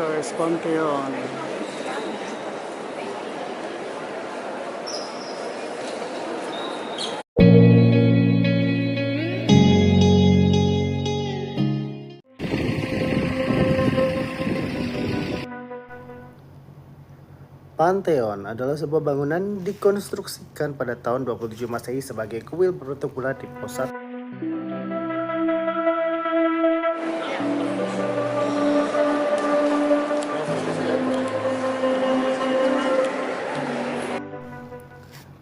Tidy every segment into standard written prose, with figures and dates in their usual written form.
Church, Pantheon. Pantheon adalah sebuah bangunan dikonstruksikan pada tahun 27 Masehi sebagai kuil berbentuk bulat di pusat.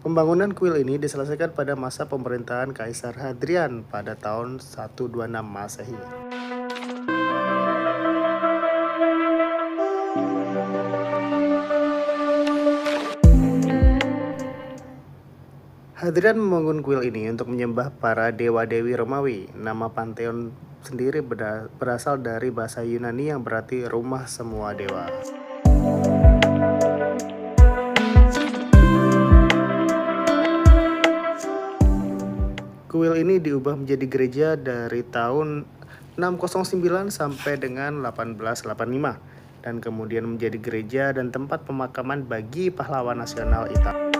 Pembangunan kuil ini diselesaikan pada masa pemerintahan Kaisar Hadrian pada tahun 126 Masehi. Hadrian membangun kuil ini untuk menyembah para dewa-dewi Romawi. Nama Pantheon sendiri berasal dari bahasa Yunani yang berarti rumah semua dewa. Kuil ini diubah menjadi gereja dari tahun 609 sampai dengan 1885 dan kemudian menjadi gereja dan tempat pemakaman bagi pahlawan nasional Italia.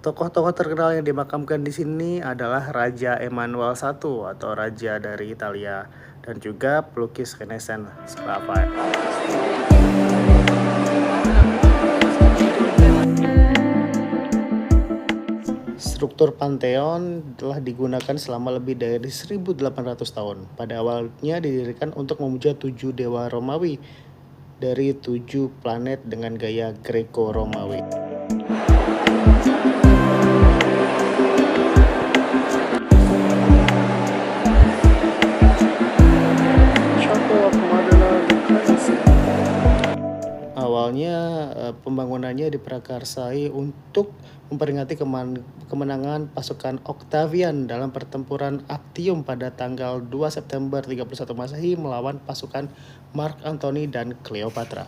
Tokoh-tokoh terkenal yang dimakamkan di sini adalah Raja Emanuel I atau Raja dari Italia dan juga pelukis Renaissance Raphael. Struktur Pantheon telah digunakan selama lebih dari 1800 tahun. Pada awalnya didirikan untuk memuja 7 dewa Romawi dari 7 planet dengan gaya Greco-Romawi. Awalnya pembangunannya diprakarsai untuk memperingati kemenangan pasukan Octavian dalam pertempuran Actium pada tanggal 2 September 31 Masehi melawan pasukan Mark Antony dan Cleopatra.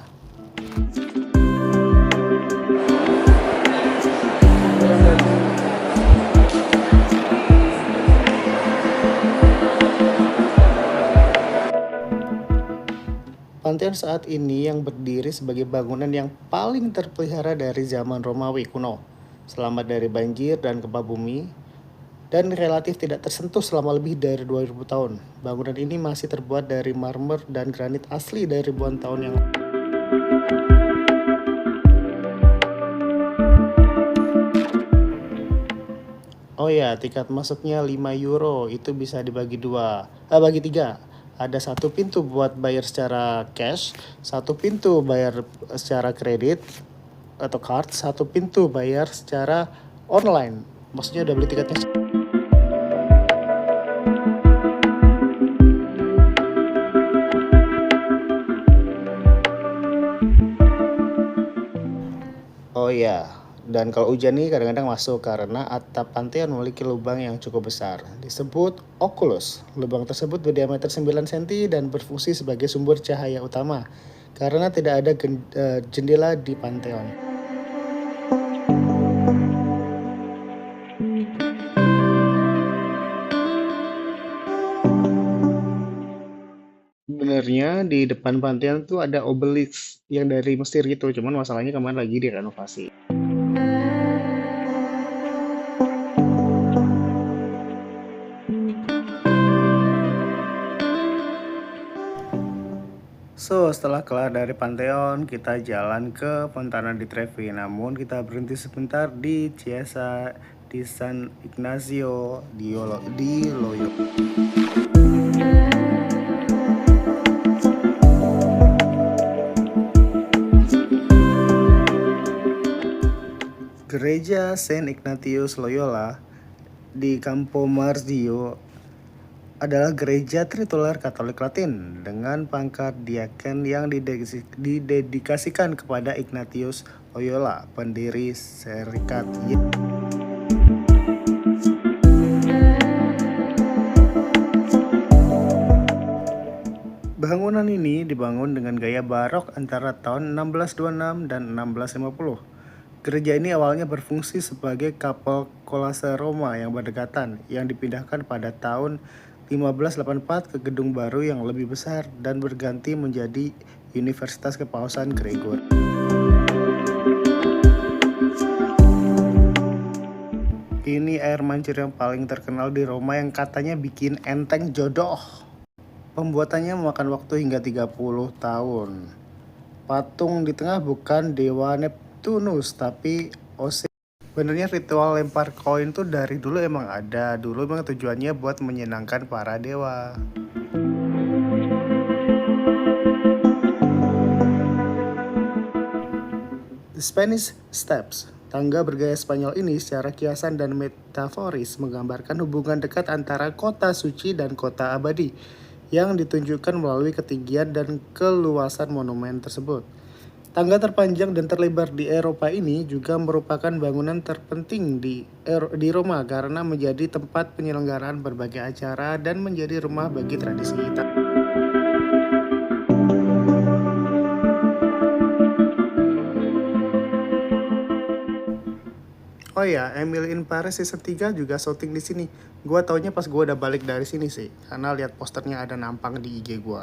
Pantheon saat ini yang berdiri sebagai bangunan yang paling terpelihara dari zaman Romawi kuno, selamat dari banjir dan gempa bumi, dan relatif tidak tersentuh selama lebih dari 2000 tahun. Bangunan ini masih terbuat dari marmer dan granit asli dari ribuan tahun yang lalu. Oh ya, tiket masuknya 5 euro, itu bisa dibagi bagi 3. Ada satu pintu buat bayar secara cash, satu pintu bayar secara kredit atau card, satu pintu bayar secara online. Maksudnya udah beli tiketnya. Oh ya, dan kalau hujan nih kadang-kadang masuk karena atap Pantheon memiliki lubang yang cukup besar. Disebut oculus. Lubang tersebut berdiameter 9 cm dan berfungsi sebagai sumber cahaya utama karena tidak ada jendela di Pantheon. Sebenarnya di depan Pantheon tuh ada obelisk yang dari Mesir gitu, cuman masalahnya kemarin lagi direnovasi. So, setelah kelar dari Pantheon, kita jalan ke Fontana di Trevi. Namun, kita berhenti sebentar di Chiesa di San Ignazio di Loyola. Gereja Saint Ignatius Loyola di Campo Marzio adalah gereja tituler Katolik Latin dengan pangkat diaken yang didedikasikan kepada Ignatius Loyola, pendiri Serikat. Bangunan ini dibangun dengan gaya barok antara tahun 1626 dan 1650. Gereja ini awalnya berfungsi sebagai kapel kolase Roma yang berdekatan, yang dipindahkan pada tahun 1584 ke gedung baru yang lebih besar dan berganti menjadi Universitas Kepausan Gregor. Ini air mancur yang paling terkenal di Roma yang katanya bikin enteng jodoh. Pembuatannya memakan waktu hingga 30 tahun. Patung di tengah bukan dewa Neptunus, tapi Ose. Sebenarnya ritual lempar koin tuh dari dulu emang ada. Dulu emang tujuannya buat menyenangkan para dewa. The Spanish Steps. Tangga bergaya Spanyol ini secara kiasan dan metaforis menggambarkan hubungan dekat antara kota suci dan kota abadi yang ditunjukkan melalui ketinggian dan keluasan monumen tersebut. Tangga terpanjang dan terlebar di Eropa ini juga merupakan bangunan terpenting di Roma karena menjadi tempat penyelenggaraan berbagai acara dan menjadi rumah bagi tradisi hitam. Oh ya, Emily in Paris season 3 juga syuting di sini. Gua taunya pas gua udah balik dari sini sih, karena lihat posternya ada nampang di IG gua.